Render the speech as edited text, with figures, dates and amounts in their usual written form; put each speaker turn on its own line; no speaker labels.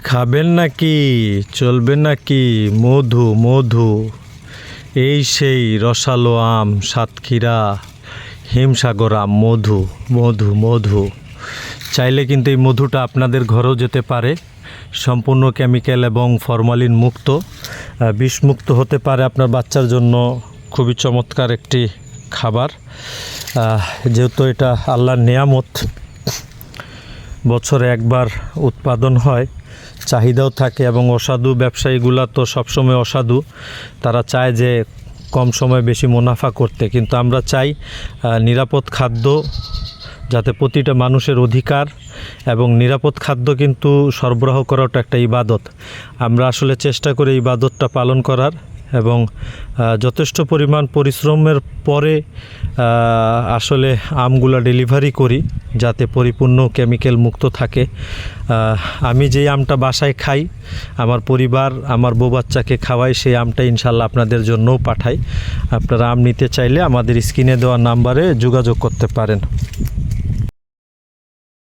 খাবেন নাকি? চলবেন নাকি? মধু মধু, এই সেই রসালো আম, সাতক্ষীরা হিমসাগর আম, মধু মধু মধু। চাইলে কিন্তু এই মধুটা আপনাদের ঘরেও যেতে পারে। সম্পূর্ণ কেমিক্যাল এবং ফরমালিন মুক্ত, বিষমুক্ত হতে পারে। আপনার বাচ্চার জন্য খুবই চমৎকার একটি খাবার। যেহেতু এটা আল্লাহর নেয়ামত, বছরে একবার উৎপাদন হয়, চাহিদাও থাকে এবং অসাধু ব্যবসায়ীগুলা তো সবসময় অসাধু। তারা চায় যে কম সময়ে বেশি মুনাফা করতে, কিন্তু আমরা চাই নিরাপদ খাদ্য, যাতে প্রতিটা মানুষের অধিকার। এবং নিরাপদ খাদ্য কিন্তু সরবরাহ করাটা একটা ইবাদত। আমরা আসলে চেষ্টা করি ইবাদতটা পালন করার এবং যথেষ্ট পরিমাণ পরিশ্রমের পরে আসলে আমগুলা ডেলিভারি করি, যাতে পরিপূর্ণ কেমিক্যাল মুক্ত থাকে। আমি যেই আমটা বাসায় খাই, আমার পরিবার, আমার বউ বাচ্চাকে খাওয়াই, সেই আমটা ইনশাল্লাহ আপনাদের জন্যও পাঠাই। আপনারা আম নিতে চাইলে আমাদের স্ক্রিনে দেওয়া নাম্বারে যোগাযোগ করতে পারেন।